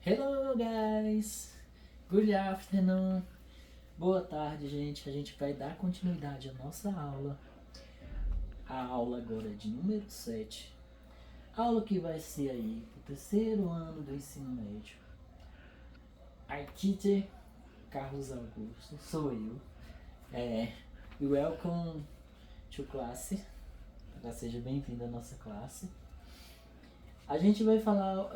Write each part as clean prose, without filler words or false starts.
Hello guys, good afternoon, boa tarde gente, a gente vai dar continuidade à nossa aula, a aula agora é de número 7, aula que vai ser aí pro terceiro ano do ensino médio. Our teacher, Carlos Augusto, sou eu, welcome to classe, seja bem-vindo à nossa classe. A gente vai falar,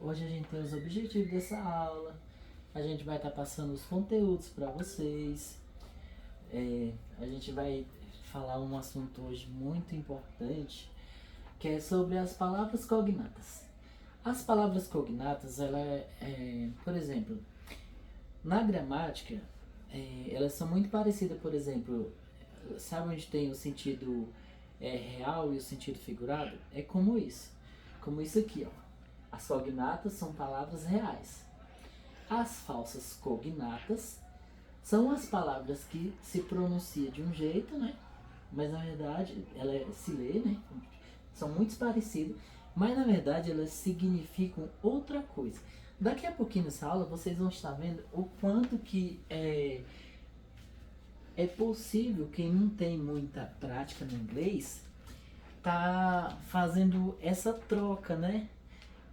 hoje a gente tem os objetivos dessa aula, a gente vai estar passando os conteúdos para vocês, a gente vai falar um assunto hoje muito importante, que é sobre as palavras cognatas. As palavras cognatas, por exemplo, na gramática, elas são muito parecidas, por exemplo, sabe onde tem o sentido real e o sentido figurado? É como isso aqui, ó. As cognatas são palavras reais. As falsas cognatas são as palavras que se pronuncia de um jeito, né? Mas na verdade se lê, né? São muito parecidas, mas na verdade elas significam outra coisa. Daqui a pouquinho nessa aula vocês vão estar vendo o quanto que é possível quem não tem muita prática no inglês tá fazendo essa troca, né?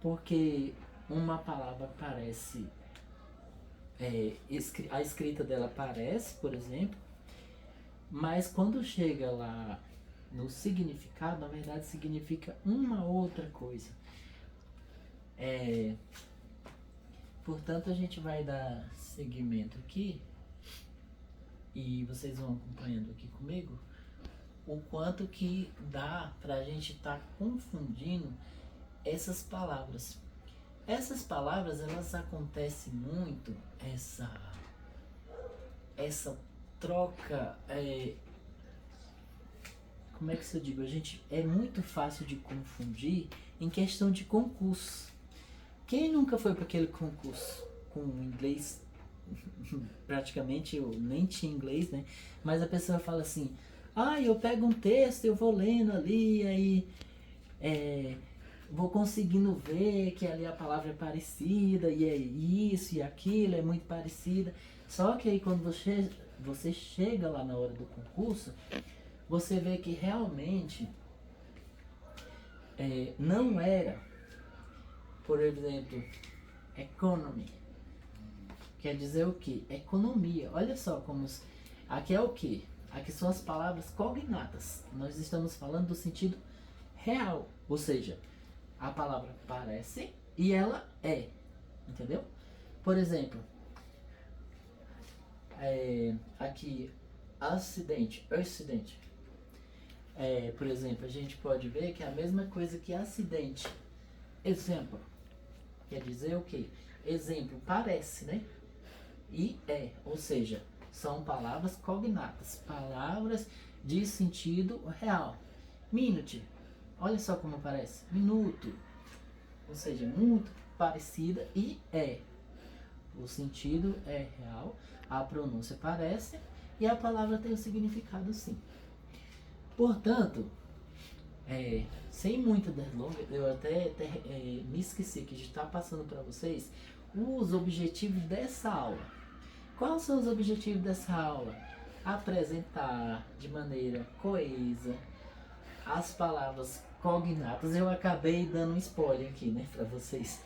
Porque uma palavra parece, a escrita dela parece, por exemplo, mas quando chega lá no significado, na verdade significa uma outra coisa. Portanto, a gente vai dar seguimento aqui e vocês vão acompanhando aqui comigo o quanto que dá pra gente estar confundindo essas palavras. Essas palavras, elas acontecem muito, essa troca, como é que se eu digo? É muito fácil de confundir em questão de concurso. Quem nunca foi para aquele concurso com inglês? Praticamente eu nem tinha inglês, né? Mas a pessoa fala assim: eu pego um texto, eu vou lendo ali, aí vou conseguindo ver que ali a palavra é parecida, e é isso e aquilo, é muito parecida. Só que aí quando você chega lá na hora do concurso, você vê que realmente não era, por exemplo, economy. Quer dizer o que? Economia. Olha só como... Aqui é o que? Aqui são as palavras cognatas. Nós estamos falando do sentido real. Ou seja, a palavra parece e ela é. Entendeu? Por exemplo, aqui, acidente. Por exemplo, a gente pode ver que é a mesma coisa que acidente. Exemplo. Quer dizer o que? Exemplo, parece, né? E ou seja, são palavras cognatas, palavras de sentido real. Minute, olha só como parece, minuto, ou seja, muito parecida e o sentido é real, a pronúncia parece e a palavra tem o significado sim. Portanto, sem muita delonga, eu até me esqueci que de estar passando para vocês os objetivos dessa aula. Quais são os objetivos dessa aula? Apresentar de maneira coesa as palavras cognatas. Eu acabei dando um spoiler aqui, né, para vocês.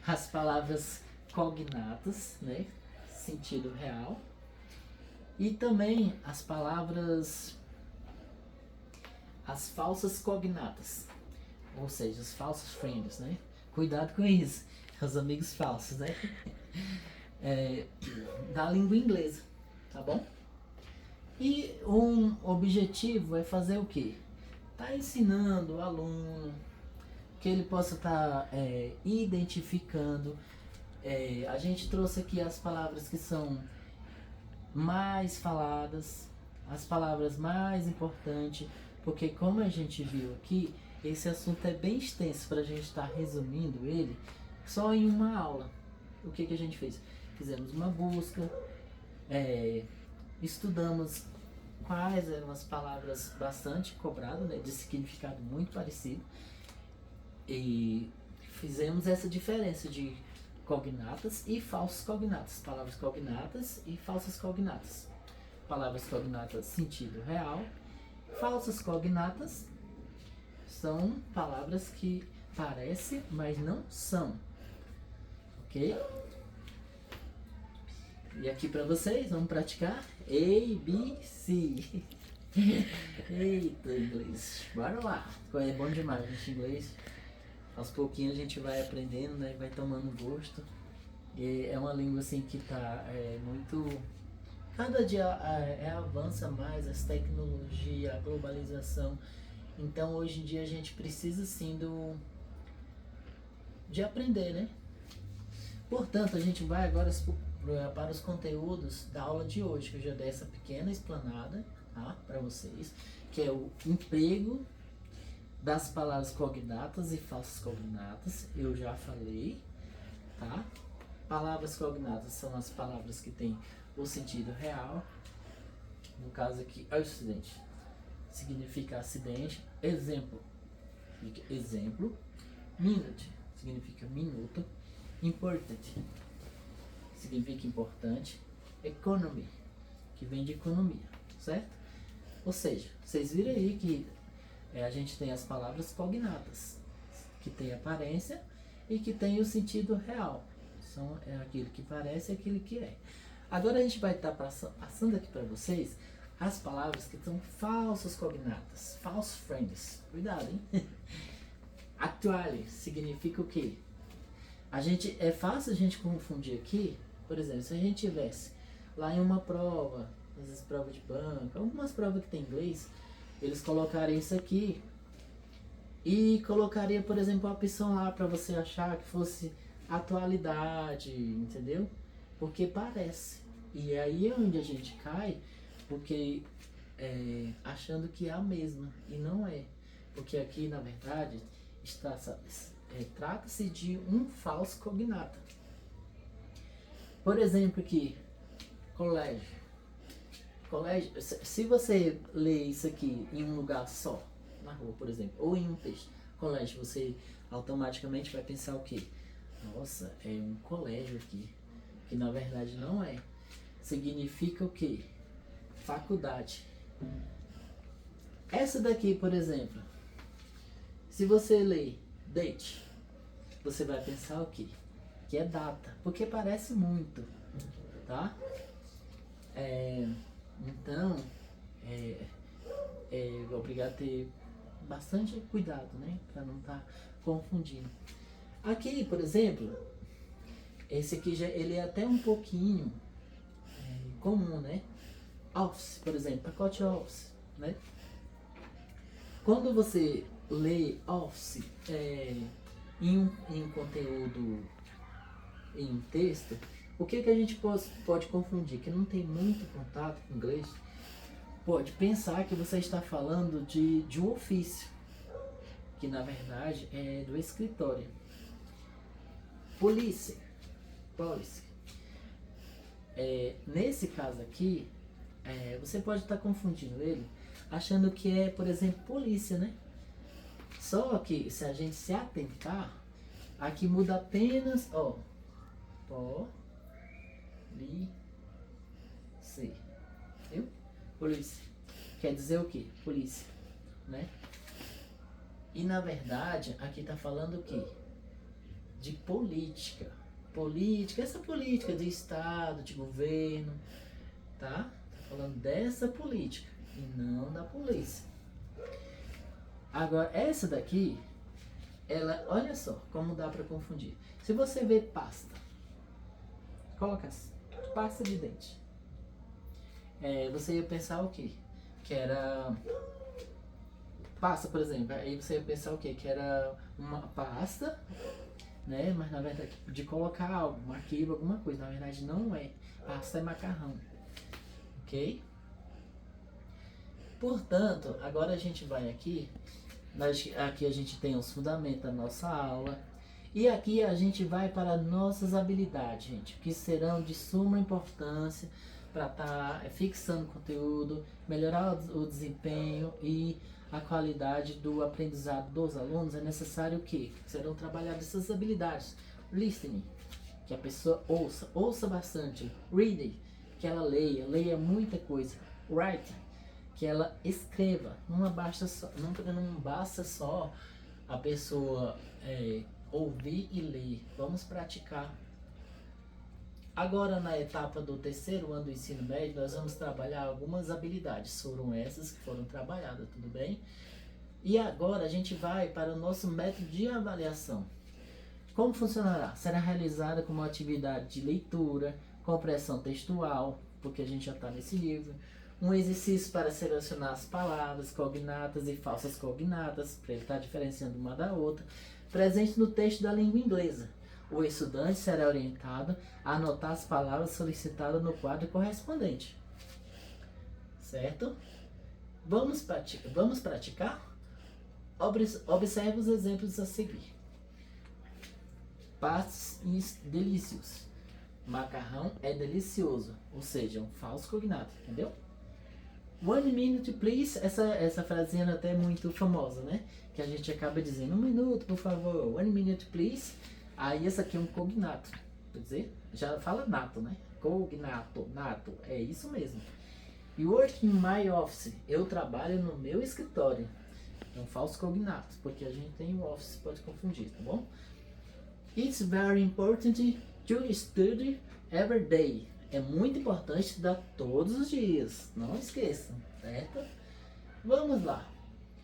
As palavras cognatas, né, sentido real. E também as falsas cognatas. Ou seja, os falsos friends, né? Cuidado com isso. Os amigos falsos, né? Da língua inglesa, tá bom? E um objetivo é fazer o quê? Tá ensinando o aluno que ele possa estar identificando. A gente trouxe aqui as palavras que são mais faladas, as palavras mais importantes, porque como a gente viu aqui, esse assunto é bem extenso para a gente estar resumindo ele só em uma aula. O que a gente fez? Fizemos uma busca, estudamos quais eram as palavras bastante cobradas, né, de significado muito parecido, e fizemos essa diferença de cognatas e falsos cognatas. Palavras cognatas e falsas cognatas. Palavras cognatas, sentido real. Falsas cognatas são palavras que parecem, mas não são. Ok? E aqui para vocês, vamos praticar A, B, C. Eita, inglês. Bora lá. É bom demais, gente, inglês. Aos pouquinhos a gente vai aprendendo, né? Vai tomando gosto. E é uma língua assim que tá muito... Cada dia avança mais as tecnologias, a globalização. Então hoje em dia a gente precisa sim de aprender, né? Portanto, a gente vai agora para os conteúdos da aula de hoje, que eu já dei essa pequena explanada, tá? Para vocês, que é o emprego das palavras cognatas e falsas cognatas, eu já falei, tá? Palavras cognatas são as palavras que têm o sentido real, no caso aqui, acidente, significa acidente, exemplo, minute, significa minuto, important, significa importante, economy, que vem de economia, certo? Ou seja, vocês viram aí que a gente tem as palavras cognatas, que tem aparência e que tem o sentido real. São aquilo que parece e aquilo que é. Agora a gente vai estar passando aqui para vocês as palavras que são falsas cognatas, false friends. Cuidado, hein? Actually significa o quê? É fácil a gente confundir aqui, por exemplo, se a gente tivesse lá em uma prova, às vezes prova de banco, algumas provas que tem inglês, eles colocariam isso aqui e colocaria, por exemplo, a opção lá para você achar que fosse atualidade, entendeu? Porque parece. E aí é onde a gente cai, porque achando que é a mesma, e não é. Porque aqui, na verdade, trata-se de um falso cognata. Por exemplo aqui, colégio. Colégio, se você lê isso aqui em um lugar só, na rua, por exemplo, ou em um texto, colégio, você automaticamente vai pensar o quê? Nossa, é um colégio aqui, que na verdade não é. Significa o quê? Faculdade. Essa daqui, por exemplo, se você ler date, você vai pensar o quê? Que é data, porque parece muito, tá? Então, obrigado a ter bastante cuidado, né? Para não estar confundindo. Aqui, por exemplo, esse aqui ele é até um pouquinho comum, né? Office, por exemplo, pacote office, né? Quando você lê office em um conteúdo, em um texto, o que a gente pode confundir? Que não tem muito contato com inglês, pode pensar que você está falando de um ofício, que na verdade é do escritório. Police. Nesse caso aqui, você pode estar confundindo ele, achando que é, por exemplo, polícia, né? Só que se a gente se atentar, aqui muda apenas, police, viu? Polícia. Quer dizer o quê? Polícia, né? E na verdade, aqui tá falando o quê? De política. Essa política de Estado, de governo, tá? Tá falando dessa política e não da polícia. Agora, essa daqui, ela, olha só como dá pra confundir. Se você vê pasta, coloca assim, pasta de dente. Você ia pensar o quê? Que era pasta, por exemplo. Aí você ia pensar o quê? Que era uma pasta, né? Mas na verdade, de colocar algo, um arquivo, alguma coisa. Na verdade não é. Pasta é macarrão. Ok? Portanto, agora a gente vai aqui. Aqui a gente tem os fundamentos da nossa aula. E aqui a gente vai para nossas habilidades, gente, que serão de suma importância para estar fixando conteúdo, melhorar o desempenho e a qualidade do aprendizado dos alunos, é necessário que serão trabalhadas essas habilidades. Listening, que a pessoa ouça bastante. Reading, que ela leia muita coisa. Writing, que ela escreva. Não basta só a pessoa ouvir e ler. Vamos praticar. Agora, na etapa do terceiro ano do ensino médio, nós vamos trabalhar algumas habilidades. Foram essas que foram trabalhadas, tudo bem? E agora a gente vai para o nosso método de avaliação. Como funcionará? Será realizada como uma atividade de leitura, compreensão textual, porque a gente já está nesse nível. Um exercício para selecionar as palavras cognatas e falsas cognatas, para ele estar diferenciando uma da outra, presente no texto da língua inglesa. O estudante será orientado a anotar as palavras solicitadas no quadro correspondente. Certo? Vamos praticar? Observe os exemplos a seguir. Pastes delícios. Macarrão é delicioso, ou seja, um falso cognato, entendeu? 1 minute please, essa frasinha é até muito famosa, né? Que a gente acaba dizendo, 1 minuto, por favor, 1 minute please. Aí esse aqui é um cognato, quer dizer, já fala nato, né? Cognato, nato, é isso mesmo. You work in my office, eu trabalho no meu escritório. É um falso cognato, porque a gente tem o office, pode confundir, tá bom? It's very important to study every day. É muito importante estudar todos os dias, não esqueçam, certo? Vamos lá.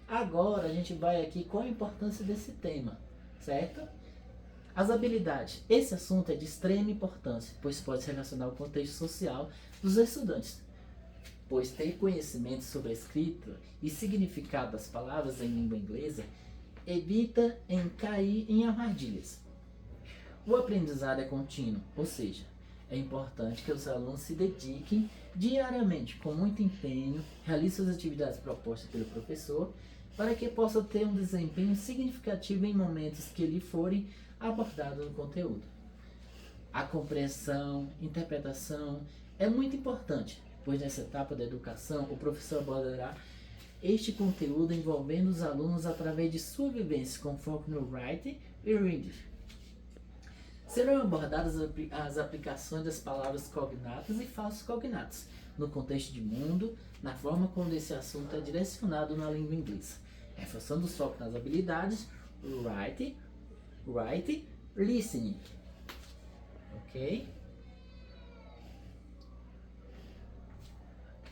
Agora a gente vai aqui com a importância desse tema, certo? As habilidades. Esse assunto é de extrema importância, pois pode se relacionar ao contexto social dos estudantes. Pois ter conhecimento sobre a escrita e significado das palavras em língua inglesa evita em cair em armadilhas. O aprendizado é contínuo, ou seja, é importante que os alunos se dediquem diariamente, com muito empenho, realizem as atividades propostas pelo professor, para que possa ter um desempenho significativo em momentos que lhe forem abordados no conteúdo. A compreensão, interpretação é muito importante, pois nessa etapa da educação o professor abordará este conteúdo envolvendo os alunos através de sua vivência com foco no writing e reading. Serão abordadas as aplicações das palavras cognatas e falsos cognatos no contexto de mundo, na forma como esse assunto é direcionado na língua inglesa, reforçando o foco nas habilidades writing, listening. Ok?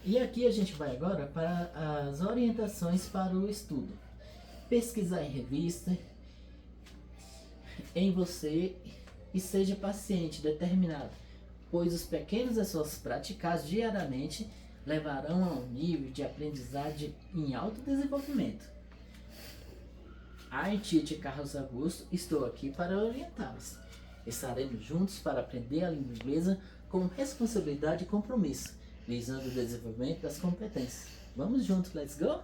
E aqui a gente vai agora para as orientações para o estudo. Pesquisar em revista, em você e seja paciente, determinado, pois os pequenos esforços praticados diariamente levarão a um nível de aprendizagem em alto desenvolvimento. Teacher Carlos Augusto, estou aqui para orientá-los. Estaremos juntos para aprender a língua inglesa com responsabilidade e compromisso, visando o desenvolvimento das competências. Vamos juntos, let's go?